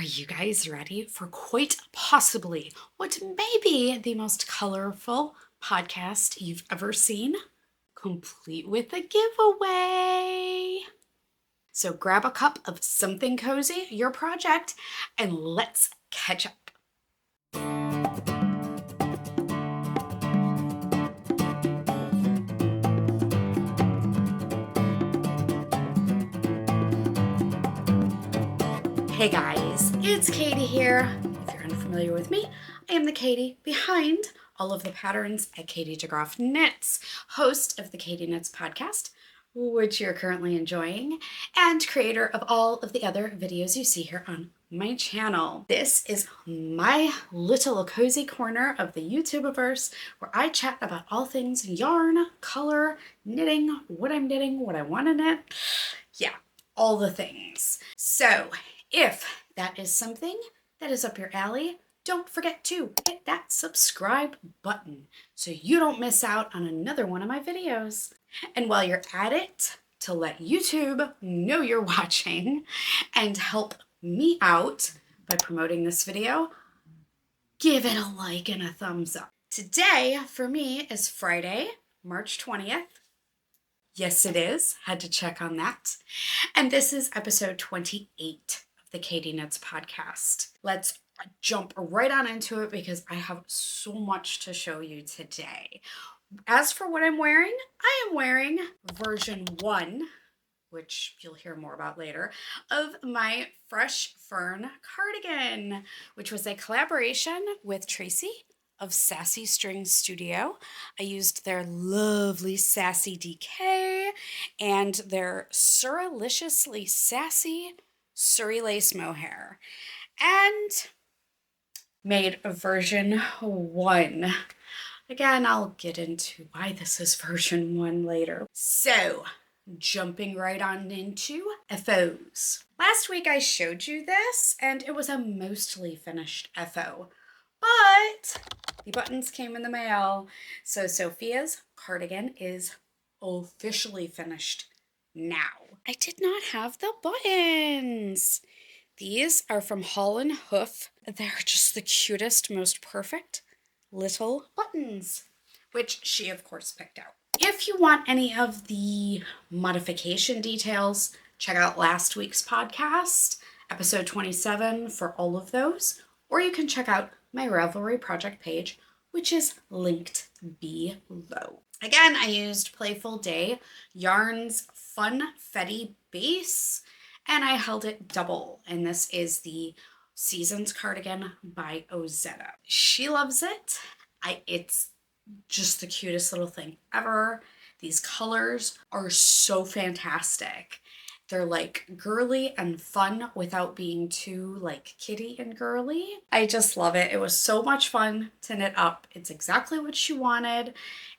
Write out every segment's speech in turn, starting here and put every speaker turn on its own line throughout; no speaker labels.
Are you guys ready for quite possibly what may be the most colorful podcast you've ever seen, complete with a giveaway? So grab a cup of something cozy, your project, and let's catch up. Hey guys, it's Katie here. If you're unfamiliar with me, I am the Katie behind all of the patterns at Katie DeGroff Knits, host of the Katie Knits podcast, which you're currently enjoying, and creator of all of the other videos you see here on my channel. This is my little cozy corner of the YouTubeverse where I chat about all things yarn, color, knitting, what I'm knitting, what I want to knit. Yeah, all the things. So if that is something that is up your alley, don't forget to hit that subscribe button so you don't miss out on another one of my videos. And while you're at it, to let YouTube know you're watching and help me out by promoting this video, give it a like and a thumbs up. Today for me is Friday, March 20th. Yes, it is. Had to check on that. And this is episode 28 of the Katie Knits podcast. Let's jump right on into it because I have so much to show you today. As for what I'm wearing, I am wearing version 1, which you'll hear more about later, of my Fresh Fern cardigan, which was a collaboration with Tracy of Sassy String Studio. I used their lovely Sassy DK and their Surreliciously Sassy Surrey Lace Mohair and made a version 1. Again, I'll get into why this is version 1 later. So, jumping right on into FOs. Last week I showed you this and it was a mostly finished FO. But the buttons came in the mail, so Sophia's cardigan is officially finished now. I did not have the buttons. These are from Haulin Hoof. They're just the cutest, most perfect little buttons, which she of course picked out. If you want any of the modification details, check out last week's podcast, episode 27 for all of those, or you can check out my Ravelry project page, which is linked below. Again, I used Playful Day Yarns Funfetti base, and I held it double, and this is the Seasons cardigan by Ozetta. She loves it. It's just the cutest little thing ever. These colors are so fantastic. They're like girly and fun without being too like kitty and girly. I just love it. It was so much fun to knit up. It's exactly what she wanted.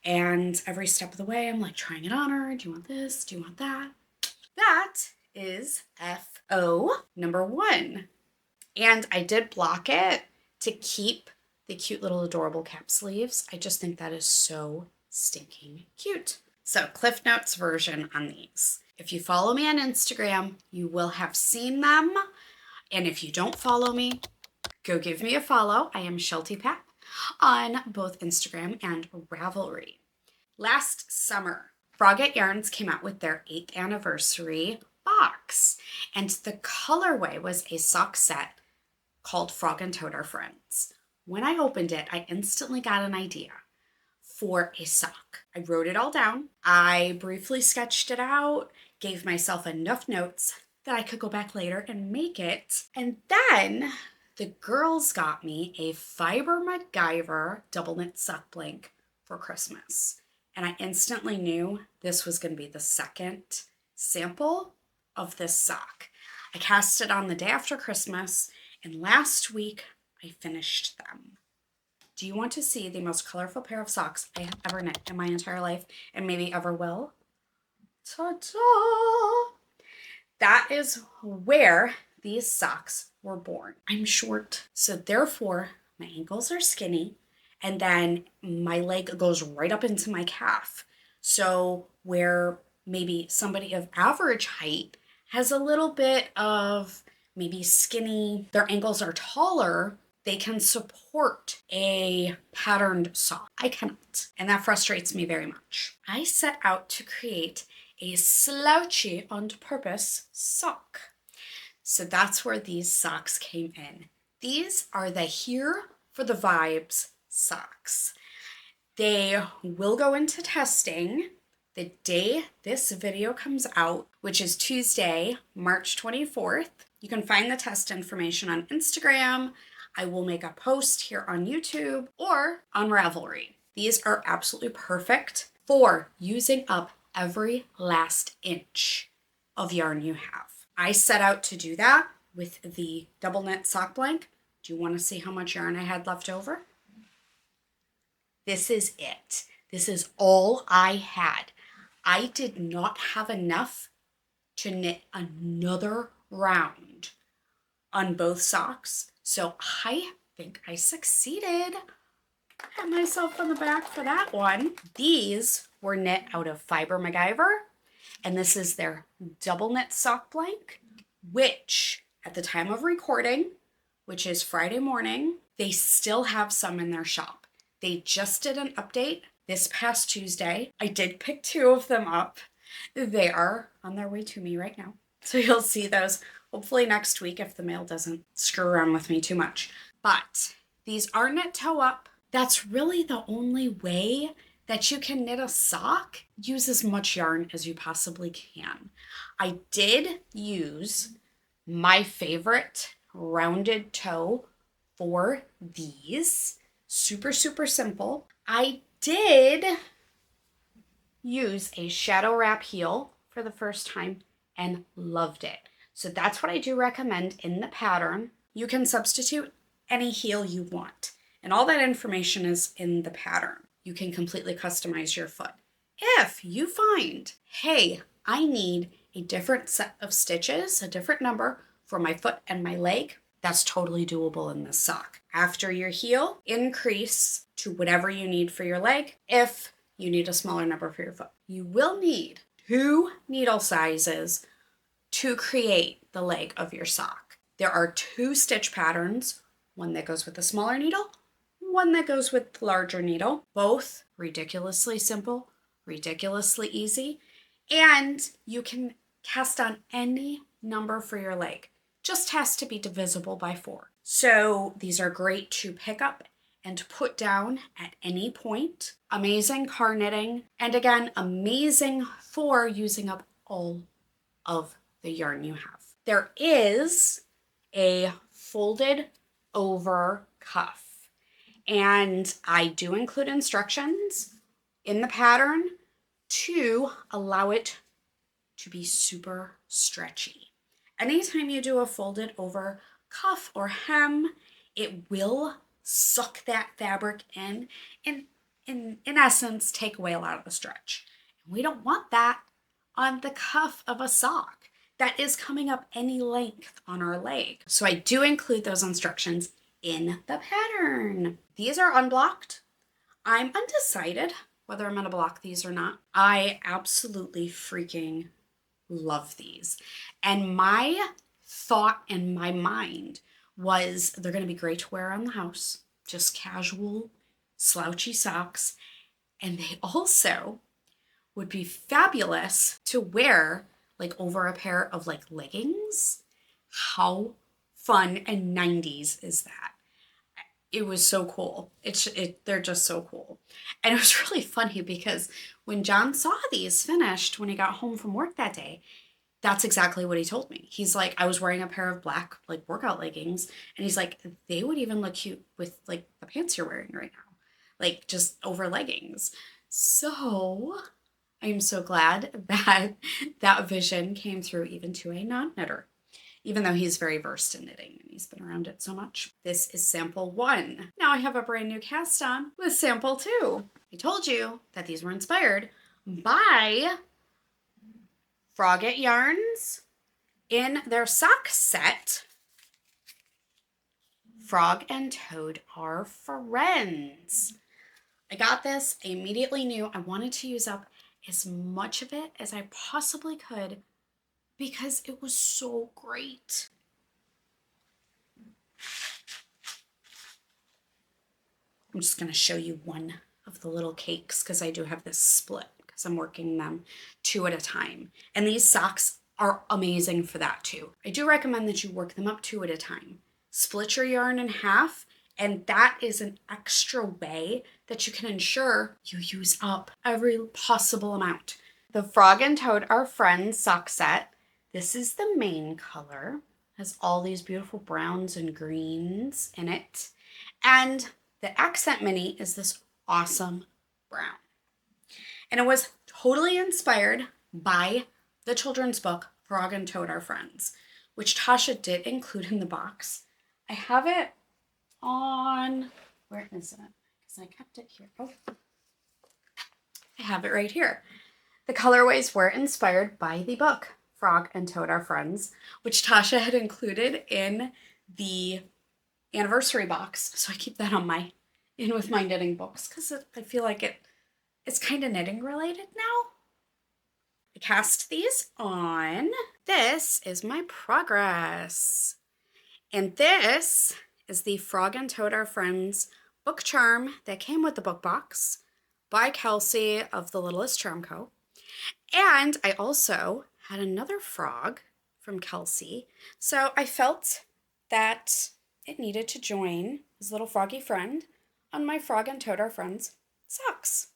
And every step of the way, I'm like trying it on her. Do you want this? Do you want that? That is FO number 1. And I did block it to keep the cute little adorable cap sleeves. I just think that is so stinking cute. So Cliff Notes version on these. If you follow me on Instagram, you will have seen them. And if you don't follow me, go give me a follow. I am SheltyPap on both Instagram and Ravelry. Last summer, FrogIt Yarns came out with their 8th anniversary box. And the colorway was a sock set called Frog and Toad Are Friends. When I opened it, I instantly got an idea for a sock. I wrote it all down. I briefly sketched it out, gave myself enough notes that I could go back later and make it. And then the girls got me a fiber Macgyver double knit sock blank for Christmas. And I instantly knew this was going to be the second sample of this sock. I cast it on the day after Christmas, and last week I finished them. Do you want to see the most colorful pair of socks I have ever knit in my entire life and maybe ever will? Ta-da! That is where these socks were born. I'm short, so therefore my ankles are skinny, and then my leg goes right up into my calf. So where maybe somebody of average height has a little bit of maybe skinny, their ankles are taller, they can support a patterned sock. I cannot, and that frustrates me very much. I set out to create a slouchy on purpose sock. So that's where these socks came in. These are the Here for the Vibes socks. They will go into testing the day this video comes out, which is Tuesday, March 24th. You can find the test information on Instagram. I will make a post here on YouTube or on Ravelry. These are absolutely perfect for using up every last inch of yarn you have. I set out to do that with the double knit sock blank. Do you want to see how much yarn I had left over? This is it. This is all I had. I did not have enough to knit another round on both socks. So I think I succeeded. Pat myself on the back for that one. These were knit out of Fiber Macgyver, and this is their double knit sock blank, which at the time of recording, which is Friday morning, they still have some in their shop. They just did an update this past Tuesday. I did pick 2 of them up. They are on their way to me right now. So you'll see those hopefully next week if the mail doesn't screw around with me too much. But these are knit toe up. That's really the only way that you can knit a sock. Use as much yarn as you possibly can. I did use my favorite rounded toe for these. Super, super simple. I did use a shadow wrap heel for the first time and loved it. So that's what I do recommend in the pattern. You can substitute any heel you want, and all that information is in the pattern. You can completely customize your foot. If you find, hey, I need a different set of stitches, a different number for my foot and my leg, that's totally doable in this sock. After your heel, increase to whatever you need for your leg if you need a smaller number for your foot. You will need 2 needle sizes to create the leg of your sock. There are 2 stitch patterns, one that goes with the smaller needle, one that goes with the larger needle. Both ridiculously simple, ridiculously easy, and you can cast on any number for your leg. Just has to be divisible by 4. So these are great to pick up and put down at any point. Amazing car knitting, and again, amazing for using up all of the yarn you have. There is a folded over cuff, and I do include instructions in the pattern to allow it to be super stretchy. Anytime you do a folded over cuff or hem, it will suck that fabric in and in essence take away a lot of the stretch. We don't want that on the cuff of a sock that is coming up any length on our leg. So I do include those instructions in the pattern. These are unblocked. I'm undecided whether I'm going to block these or not. I absolutely freaking love these. And my thought in my mind was they're going to be great to wear around the house. Just casual, slouchy socks. And they also would be fabulous to wear like over a pair of like leggings. How fun and 90s is that? It was so cool. They're just so cool. And it was really funny because when John saw these finished when he got home from work that day, that's exactly what he told me. He's like, I was wearing a pair of black like workout leggings, and he's like, they would even look cute with like the pants you're wearing right now, like just over leggings. So I'm so glad that that vision came through even to a non-knitter, even though he's very versed in knitting and he's been around it so much. This is sample 1. Now I have a brand new cast on with sample 2. I told you that these were inspired by FrogIt Yarns in their sock set. Frog and Toad are friends. I got this. I immediately knew I wanted to use up as much of it as I possibly could because it was so great. I'm just going to show you one of the little cakes because I do have this split because I'm working them 2 at a time. And these socks are amazing for that too. I do recommend that you work them up 2 at a time. Split your yarn in half, and that is an extra way that you can ensure you use up every possible amount. The Frog and Toad Are Friends sock set. This is the main color. Has all these beautiful browns and greens in it. And the accent mini is this awesome brown. And it was totally inspired by the children's book, Frog and Toad Are Friends, which Tasha did include in the box. I have it on, where is it? Because I kept it here. Oh, I have it right here. The colorways were inspired by the book, Frog and Toad Are Friends, which Tasha had included in the anniversary box. So I keep that on in with my knitting books because I feel like it's kind of knitting related now. I cast these on. This is my progress. And this is the Frog and Toad Are Friends book charm that came with the book box by Kelsey of the Littlest Charm Co. And I also had another frog from Kelsey. So I felt that it needed to join his little froggy friend on my Frog and Toad Are Friends socks.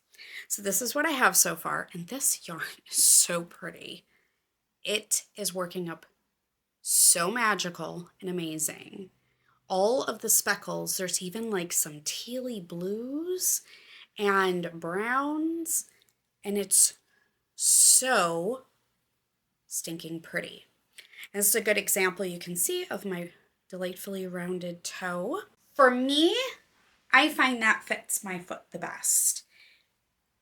So this is what I have so far. And this yarn is so pretty. It is working up so magical and amazing. All of the speckles, there's even like some tealy blues and browns, and it's so stinking pretty. And this is a good example you can see of my delightfully rounded toe. For me, I find that fits my foot the best.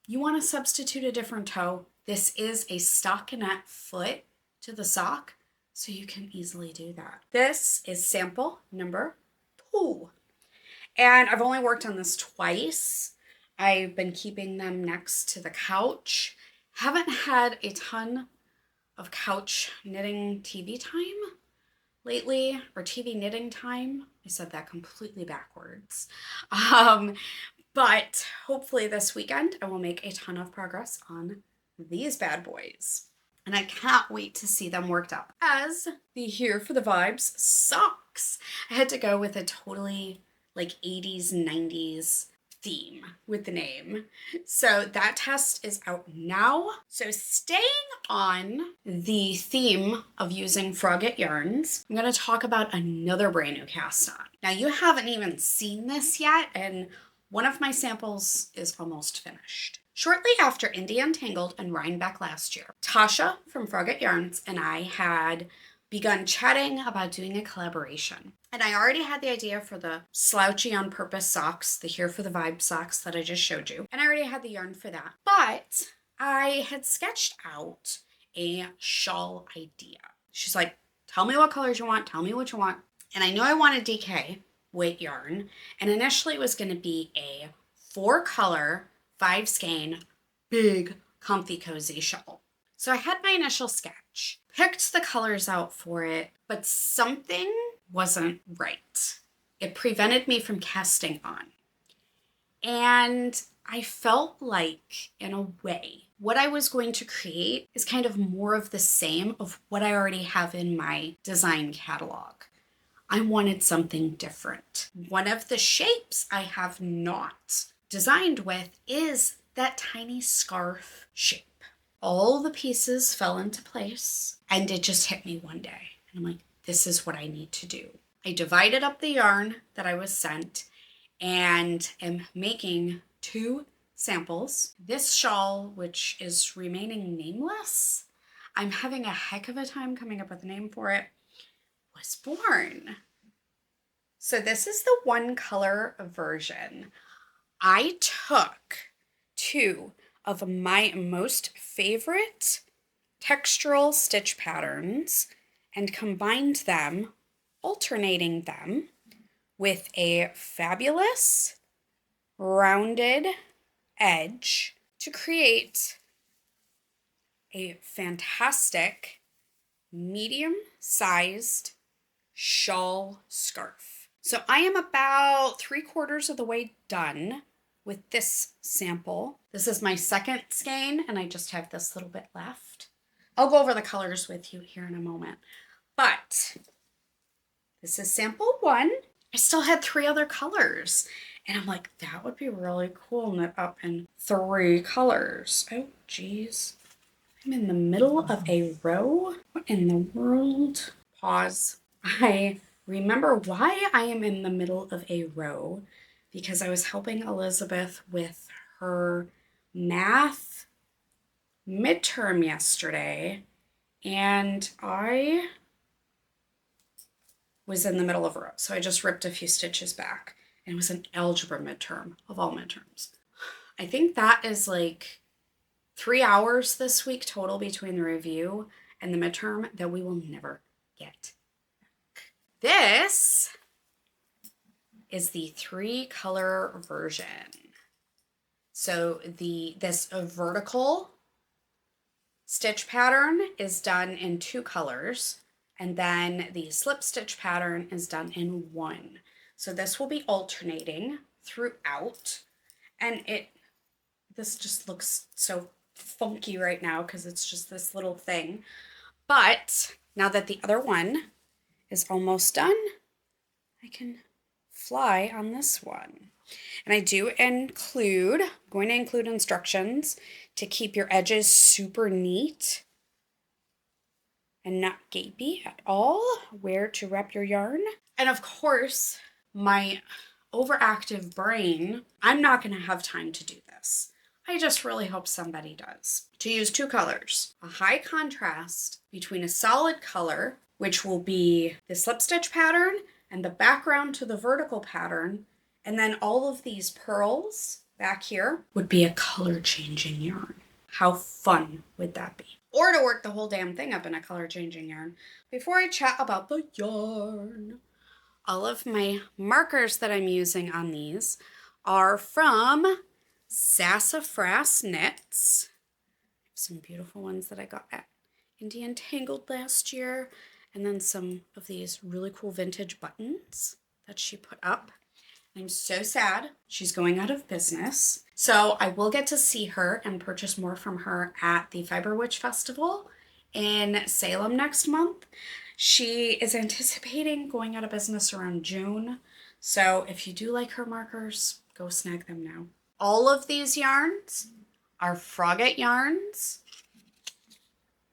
You want to substitute a different toe. This is a stockinette foot to the sock, so you can easily do that. This is sample number 2. And I've only worked on this twice. I've been keeping them next to the couch. Haven't had a ton of couch knitting TV time lately, or TV knitting time. I said that completely backwards. But hopefully this weekend I will make a ton of progress on these bad boys. And I can't wait to see them worked up as the Here for the Vibes socks. I had to go with a totally like 80s, 90s theme with the name. So that test is out now. So staying on the theme of using FrogIt Yarns, I'm going to talk about another brand new cast on. Now you haven't even seen this yet, and one of my samples is almost finished. Shortly after Indie Untangled and Rhinebeck last year, Tasha from FrogIt Yarns and I had begun chatting about doing a collaboration. And I already had the idea for the slouchy on purpose socks, the Here for the Vibe socks that I just showed you. And I already had the yarn for that. But I had sketched out a shawl idea. She's like, tell me what colors you want, tell me what you want. And I know I wanted DK weight yarn. And initially it was going to be a 4-color, 5 skein, big, comfy, cozy shawl. So I had my initial sketch, picked the colors out for it, but something wasn't right. It prevented me from casting on. And I felt like, in a way, what I was going to create is kind of more of the same of what I already have in my design catalog. I wanted something different. One of the shapes I have not designed with is that tiny scarf shape. All the pieces fell into place and it just hit me one day. And I'm like, this is what I need to do. I divided up the yarn that I was sent and am making 2 samples. This shawl, which is remaining nameless, I'm having a heck of a time coming up with a name for it, was born. So this is the 1-color version. I took 2 of my most favorite textural stitch patterns and combined them, alternating them with a fabulous rounded edge to create a fantastic medium-sized shawl scarf. So I am about 3/4 of the way done with this sample. This is my second skein, and I just have this little bit left. I'll go over the colors with you here in a moment. But this is sample 1. I still had 3 other colors. And I'm like, that would be really cool, knit up in 3 colors. Oh, geez. I'm in the middle of a row. What in the world? Pause. I remember why I am in the middle of a row because I was helping Elizabeth with her math midterm yesterday, and I was in the middle of a row. So I just ripped a few stitches back. And it was an algebra midterm of all midterms. I think that is like 3 hours this week total between the review and the midterm that we will never get back. This is the 3-color version. So this vertical stitch pattern is done in 2 colors, and then the slip stitch pattern is done in 1. So this will be alternating throughout, and this just looks so funky right now because it's just this little thing. But now that the other one is almost done, I can fly on this one. And I do I'm going to include instructions to keep your edges super neat and not gapey at all, where to wrap your yarn. And of course, my overactive brain, I'm not going to have time to do this. I just really hope somebody does. To use 2 colors, a high contrast between a solid color, which will be the slip stitch pattern and the background to the vertical pattern, and then all of these pearls back here would be a color changing yarn. How fun would that be? Or to work the whole damn thing up in a color changing yarn. Before I chat about the yarn, all of my markers that I'm using on these are from Sassafrass Knits. Some beautiful ones that I got at Indian Tangled last year. And then some of these really cool vintage buttons that she put up. I'm so sad she's going out of business. So I will get to see her and purchase more from her at the Fiber Witch Festival in Salem next month. She is anticipating going out of business around June. So if you do like her markers, go snag them now. All of these yarns are FrogIt Yarns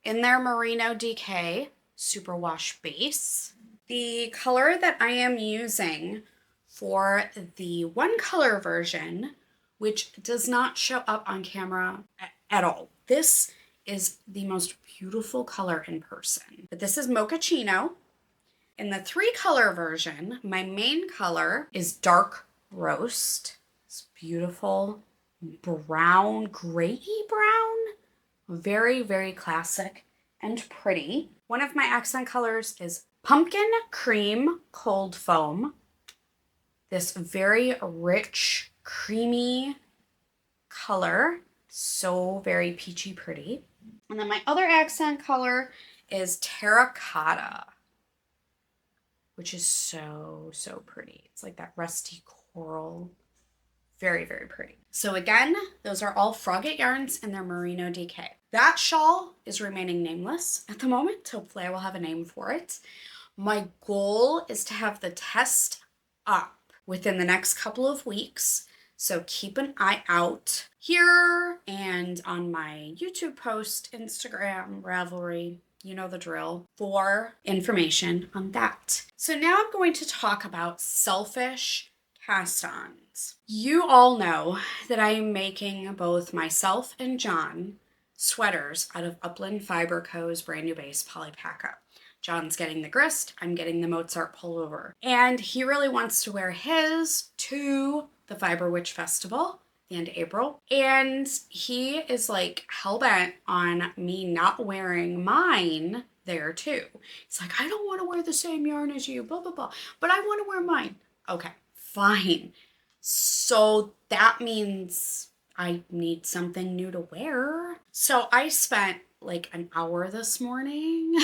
in their Merino DK Superwash base. The color that I am using for the 1-color version, which does not show up on camera at all. This is the most beautiful color in person. But this is Mochaccino. In the 3-color version, my main color is Dark Roast. It's beautiful brown, grayy brown. Very, very classic and pretty. One of my accent colors is Pumpkin Cream Cold Foam. This very rich, creamy color. So very peachy pretty. And then my other accent color is Terracotta, which is so, so pretty. It's like that rusty coral. Very, very pretty. So again, those are all FrogIt Yarns in their Merino DK. That shawl is remaining nameless at the moment. Hopefully I will have a name for it. My goal is to have the test up within the next couple of weeks. So keep an eye out here and on my YouTube post, Instagram, Ravelry, you know the drill, for information on that. So now I'm going to talk about selfish cast-ons. You all know that I am making both myself and John sweaters out of Upland Fiber Co.'s brand new base Polypaca. John's getting the grist, I'm getting the Mozart pullover. And he really wants to wear his to the Fiber Witch Festival at the end of April. And he is like hell-bent on me not wearing mine there too. He's like, I don't want to wear the same yarn as you, blah, blah, blah. But I want to wear mine. Okay, fine. So that means I need something new to wear. So I spent like an hour this morning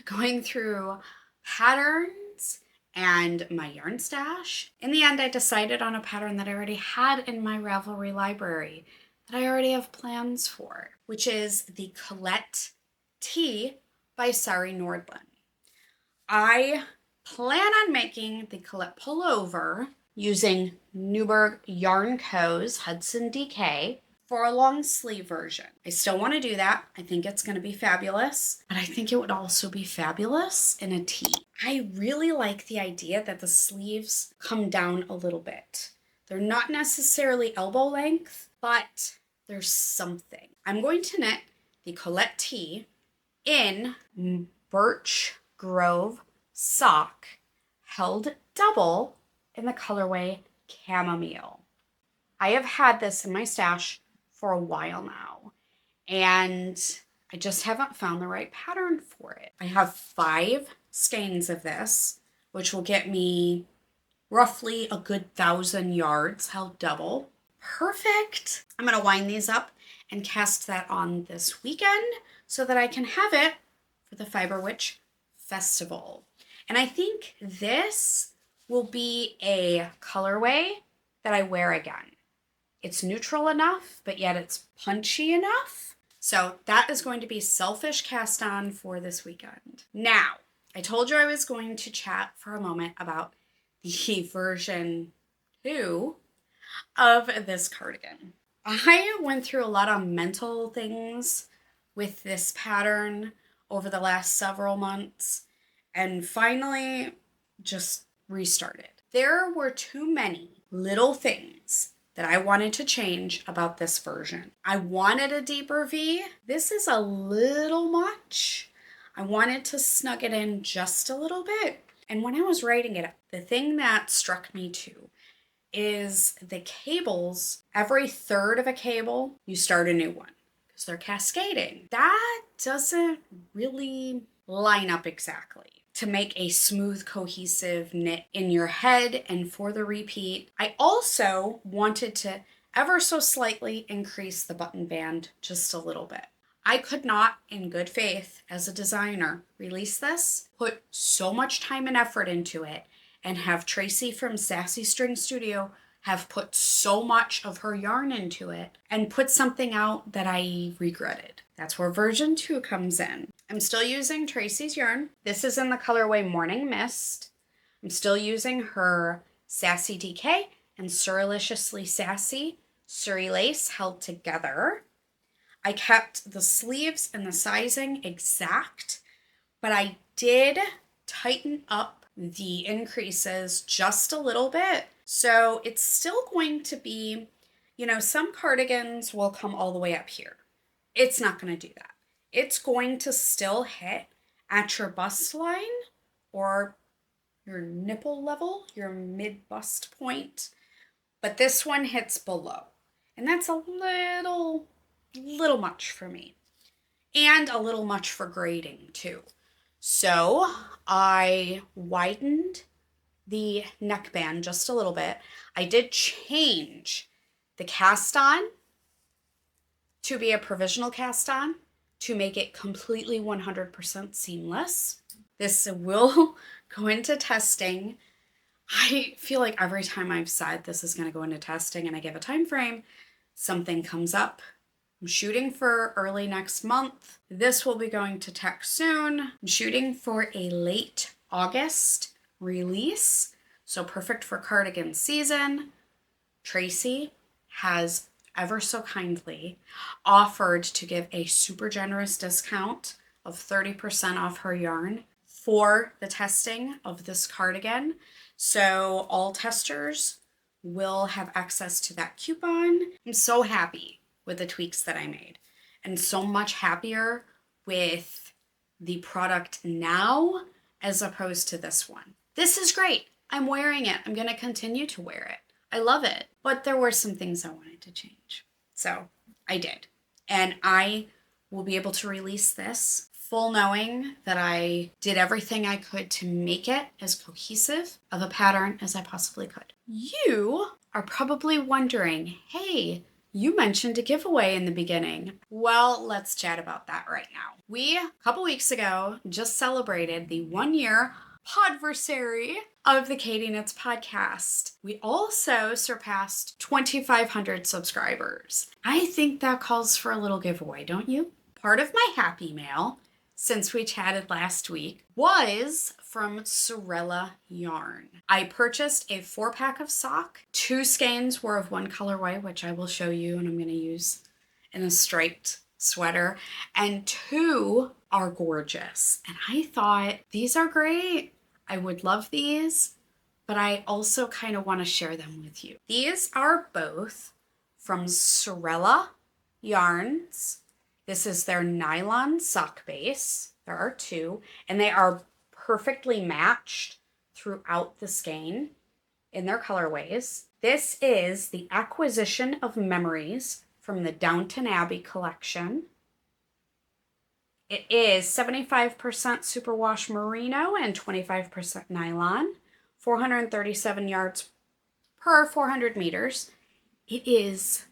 going through patterns and my yarn stash. In the end, I decided on a pattern that I already had in my Ravelry library that I already have plans for, which is the Colette Tee by Sari Nordland. I plan on making the Colette pullover using Newburgh Yarn Co.'s Hudson DK for a long sleeve version. I still want to do that. I think it's going to be fabulous, but I think it would also be fabulous in a tee. I really like the idea that the sleeves come down a little bit. They're not necessarily elbow length, but there's something. I'm going to knit the Colette Tee in Birch Grove Sock, held double in the colorway Chamomile. I have had this in my stash for a while now, and I just haven't found the right pattern for it. I have 5 skeins of this, which will get me roughly a good 1,000 yards held double. Perfect. I'm going to wind these up and cast that on this weekend so that I can have it for the Fiber Witch Festival. And I think this will be a colorway that I wear again. It's neutral enough, but yet it's punchy enough. So that is going to be Selfish Cast On for this weekend. Now, I told you I was going to chat for a moment about the version 2 of this cardigan. I went through a lot of mental things with this pattern over the last several months and finally just restarted. There were too many little things that I wanted to change about this version. I wanted a deeper V. This is a little much. I wanted to snug it in just a little bit. And when I was writing it, the thing that struck me too is the cables. Every third of a cable, you start a new one because they're cascading. That doesn't really line up exactly to make a smooth, cohesive knit in your head and for the repeat. I also wanted to ever so slightly increase the button band just a little bit. I could not, in good faith, as a designer, release this, put so much time and effort into it, and have Tracy from Sassy String Studio have put so much of her yarn into it, and put something out that I regretted. That's where version 2 comes in. I'm still using Tracy's yarn. This is in the colorway Morning Mist. I'm still using her Sassy DK and Surreliciously Sassy Suri Lace held together. I kept the sleeves and the sizing exact, but I did tighten up the increases just a little bit. So it's still going to be, some cardigans will come all the way up here. It's not going to do that. It's going to still hit at your bust line or your nipple level, your mid-bust point, but this one hits below. And that's a little much for me, and a little much for grading too. So I widened the neckband just a little bit. I did change the cast on to be a provisional cast on to make it completely 100% seamless. This will go into testing. I feel like every time I've said this is going to go into testing and I give a time frame, something comes up. I'm shooting for early next month. This will be going to tech soon. I'm shooting for a late August release, so perfect for cardigan season. Tracy has ever so kindly offered to give a super generous discount of 30% off her yarn for the testing of this cardigan. So all testers will have access to that coupon. I'm so happy with the tweaks that I made, and so much happier with the product now as opposed to this one. This is great. I'm wearing it. I'm going to continue to wear it. I love it. But there were some things I wanted to change. So I did. And I will be able to release this full knowing that I did everything I could to make it as cohesive of a pattern as I possibly could. You are probably wondering, hey, you mentioned a giveaway in the beginning. Well, let's chat about that right now. We, a couple weeks ago, just celebrated the 1-year podversary of the Katie Knits podcast. We also surpassed 2,500 subscribers. I think that calls for a little giveaway, don't you? Part of my happy mail, since we chatted last week, was from Sewrella Yarn. I purchased a 4-pack of sock. 2 skeins were of one colorway, which I will show you and I'm going to use in a striped sweater, and 2 are gorgeous. And I thought, these are great. I would love these, but I also kind of want to share them with you. These are both from Sewrella Yarns. This is their Nylon Sock base. There are 2, and they are perfectly matched throughout the skein in their colorways. This is the Acquisition of Memories from the Downton Abbey collection. It is 75% superwash merino and 25% nylon, 437 yards per 400 meters. It is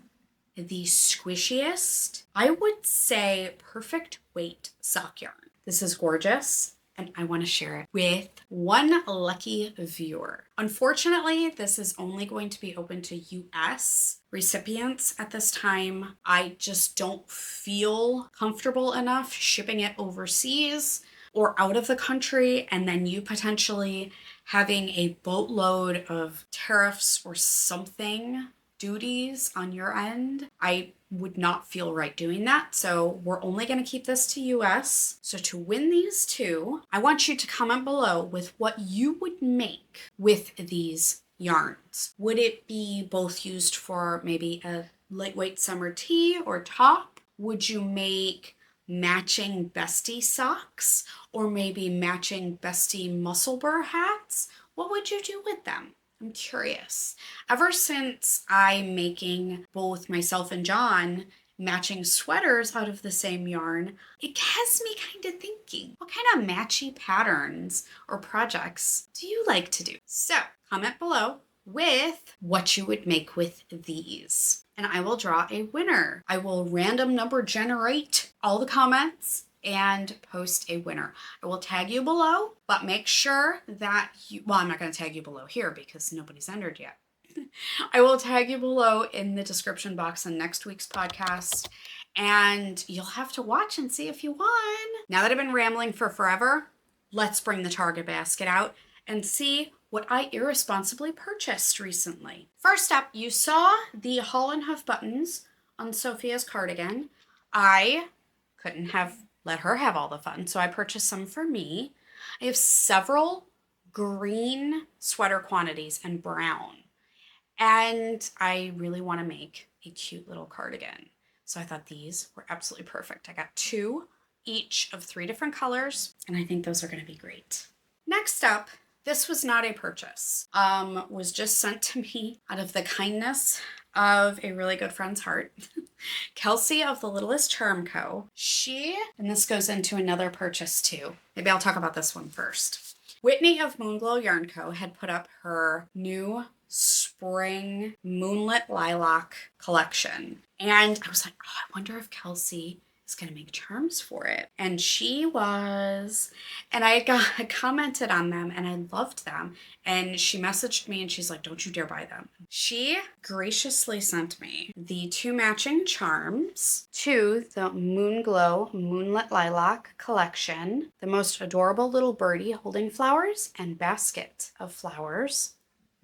the squishiest, I would say, perfect weight sock yarn. This is gorgeous, and I want to share it with one lucky viewer. Unfortunately, this is only going to be open to US recipients at this time. I just don't feel comfortable enough shipping it overseas or out of the country, and then you potentially having a boatload of tariffs or something, duties on your end. I would not feel right doing that. So we're only going to keep this to US. So to win these 2, I want you to comment below with what you would make with these yarns. Would it be both used for maybe a lightweight summer tee or top? Would you make matching bestie socks or maybe matching bestie muscle burr hats? What would you do with them? I'm curious. Ever since I'm making both myself and John matching sweaters out of the same yarn, it has me kind of thinking, what kind of matchy patterns or projects do you like to do? So comment below with what you would make with these, and I will draw a winner. I will random number generate all the comments and post a winner. I will tag you below, but make sure that you, well, I'm not going to tag you below here because nobody's entered yet. I will tag you below in the description box on next week's podcast, and you'll have to watch and see if you won. Now that I've been rambling for forever, let's bring the Target basket out and see what I irresponsibly purchased recently. First up, you saw the Haulin Hoof buttons on Sophia's Cardigan. I couldn't have let her have all the fun, so I purchased some for me. I have several green sweater quantities and brown, and I really want to make a cute little cardigan. So I thought these were absolutely perfect. I got 2 each of 3 different colors, and I think those are going to be great. Next up, this was not a purchase. Was just sent to me out of the kindness of a really good friend's heart. Kelsey of the Littlest Charm Co. And this goes into another purchase too. Maybe I'll talk about this one first. Whitney of Moonglow Yarn Co. had put up her new spring Moonlit Lilac collection. And I was like, oh, I wonder if Kelsey is going to make charms for it. And she was, and I commented on them and I loved them. And she messaged me and she's like, don't you dare buy them. She graciously sent me the 2 matching charms to the Moonglow Moonlit Lilac collection, the most adorable little birdie holding flowers and basket of flowers.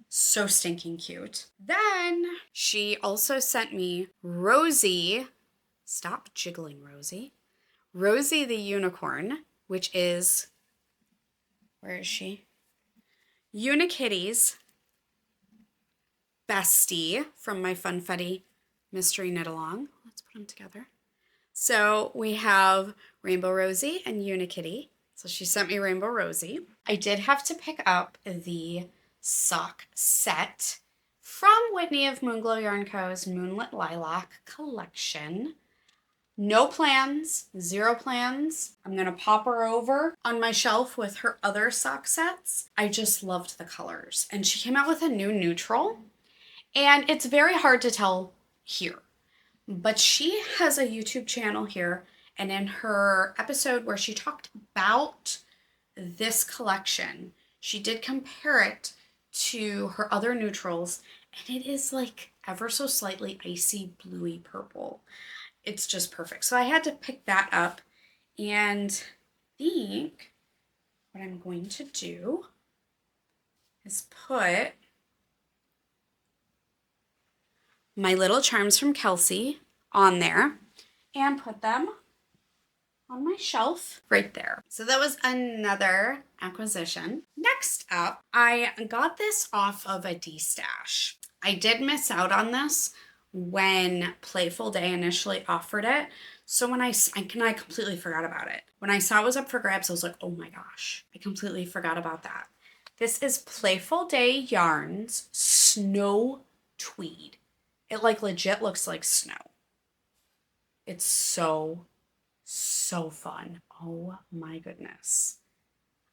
So stinking cute. Then she also sent me Rosie. Stop jiggling, Rosie. Rosie the unicorn, which is, where is she? Unikitty's bestie from my Funfetti Mystery Knit Along. Let's put them together. So we have Rainbow Rosie and Unikitty. So she sent me Rainbow Rosie. I did have to pick up the sock set from Whitney of Moonglow Yarn Co.'s Moonlit Lilac collection. No plans, 0 plans. I'm going to pop her over on my shelf with her other sock sets. I just loved the colors. And she came out with a new neutral. And it's very hard to tell here. But she has a YouTube channel here. And in her episode where she talked about this collection, she did compare it to her other neutrals, and it is like ever so slightly icy bluey purple. It's just perfect. So I had to pick that up, and I think what I'm going to do is put my little charms from Kelsey on there and put them on my shelf right there. So that was another acquisition. Next up, I got this off of a D-stash. I did miss out on this when Playful Day initially offered it. So when I completely forgot about it. When I saw it was up for grabs, I was like, oh my gosh, I completely forgot about that. This is Playful Day Yarns Snow Tweed. It like legit looks like snow. It's so fun. Oh my goodness.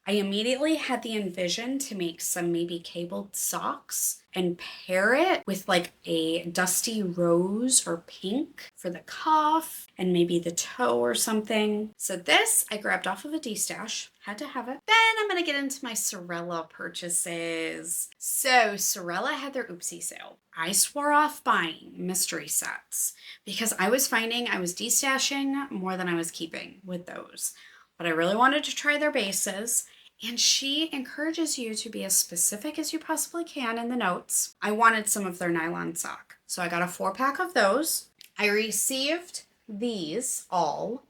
I immediately had the envision to make some maybe cabled socks and pair it with like a dusty rose or pink for the cuff and maybe the toe or something. So this I grabbed off of a D-stash, had to have it. Then I'm going to get into my Sewrella purchases. So Sewrella had their oopsie sale. I swore off buying mystery sets because I was finding I was D-stashing more than I was keeping with those. But I really wanted to try their bases. And she encourages you to be as specific as you possibly can in the notes. I wanted some of their nylon sock. So I got a 4-pack of those. I received these all.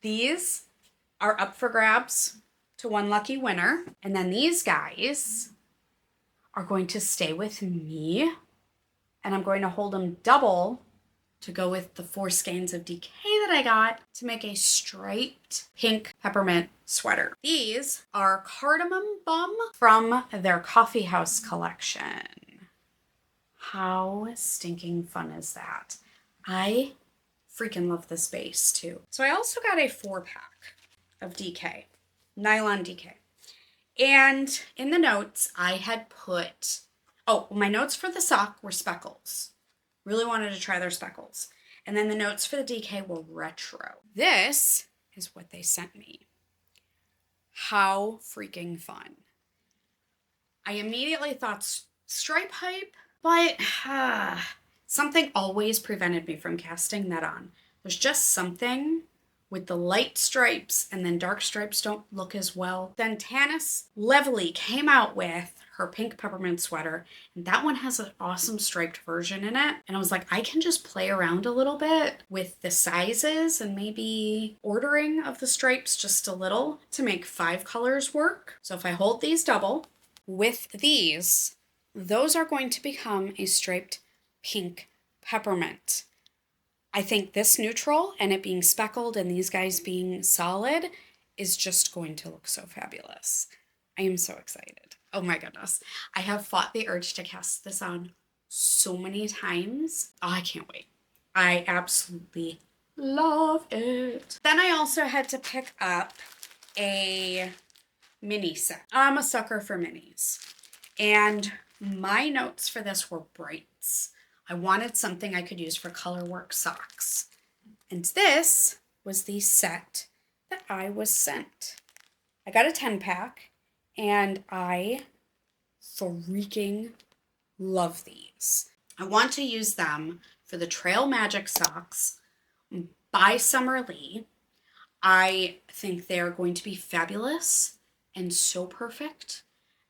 These are up for grabs to one lucky winner. And then these guys are going to stay with me. And I'm going to hold them double to go with the 4 skeins of DK that I got to make a striped pink peppermint sweater. These are Cardamom Bum from their Coffee House collection. How stinking fun is that? I freaking love this base too. So I also got a 4-pack of DK, nylon DK. And in the notes I had put, my notes for the sock were speckles. Really wanted to try their speckles. And then the notes for the DK were retro. This is what they sent me. How freaking fun. I immediately thought stripe hype, but something always prevented me from casting that on. There's just something with the light stripes, and then dark stripes don't look as well. Then Tanis Levely came out with her pink peppermint sweater, and that one has an awesome striped version in it. And I was like, I can just play around a little bit with the sizes and maybe ordering of the stripes just a little to make 5 colors work. So if I hold these double with these, those are going to become a striped pink peppermint. I think this neutral and it being speckled and these guys being solid is just going to look so fabulous. I am so excited. Oh my goodness. I have fought the urge to cast this on so many times. Oh, I can't wait. I absolutely love it. Then I also had to pick up a mini set. I'm a sucker for minis. And my notes for this were brights. I wanted something I could use for color work socks. And this was the set that I was sent. I got a 10-pack and I freaking love these. I want to use them for the Trail Magic socks by Summer Lee. I think they're going to be fabulous and so perfect.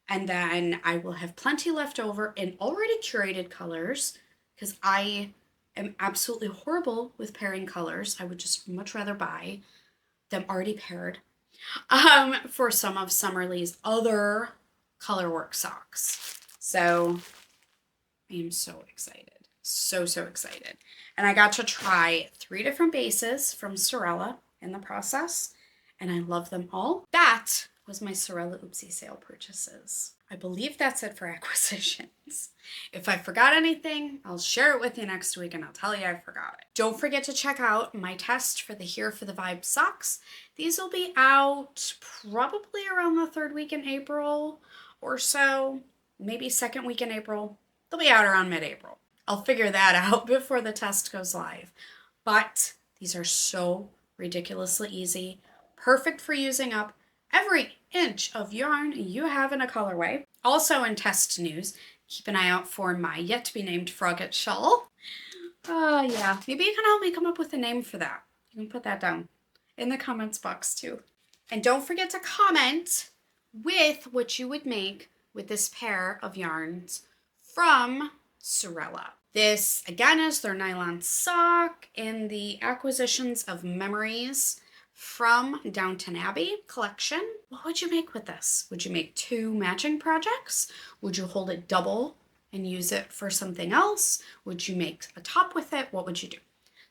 And then I will have plenty left over in already curated colors, because I am absolutely horrible with pairing colors. I would just much rather buy them already paired for some of Summer Lee's other colorwork socks. So I am so excited. So excited. And I got to try 3 different bases from Sewrella in the process, and I love them all. That was my Sewrella Oopsie Sale purchases. I believe that's it for acquisitions. If I forgot anything, I'll share it with you next week and I'll tell you I forgot it. Don't forget to check out my test for the Here for the Vibe socks. These will be out probably around the 3rd week in April or so, maybe 2nd week in April. They'll be out around mid-April. I'll figure that out before the test goes live. But these are so ridiculously easy, perfect for using up every inch of yarn you have in a colorway. Also in test news, keep an eye out for my yet to be named FrogIt shawl. Yeah, maybe you can help me come up with a name for that. You can put that down in the comments box too. And don't forget to comment with what you would make with this pair of yarns from Sewrella. This, again, is their Nylon Sock in the Acquisitions of Memories from Downton Abbey collection. What would you make with this? Would you make 2 matching projects? Would you hold it double and use it for something else? Would you make a top with it? What would you do?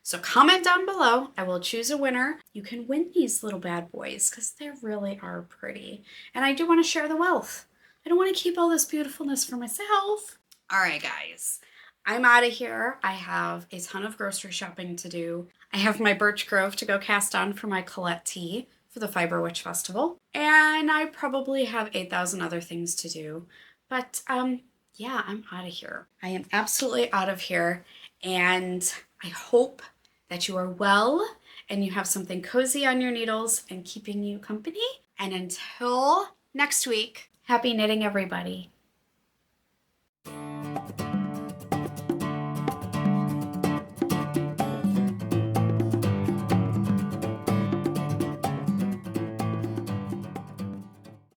So comment down below. I will choose a winner. You can win these little bad boys because they really are pretty. And I do want to share the wealth. I don't want to keep all this beautifulness for myself. All right, guys. I'm out of here. I have a ton of grocery shopping to do. I have my Birch Grove to go cast on for my Colette tea for the Fiber Witch Festival. And I probably have 8,000 other things to do. But yeah, I'm out of here. I am absolutely out of here. And I hope that you are well and you have something cozy on your needles and keeping you company. And until next week, happy knitting, everybody.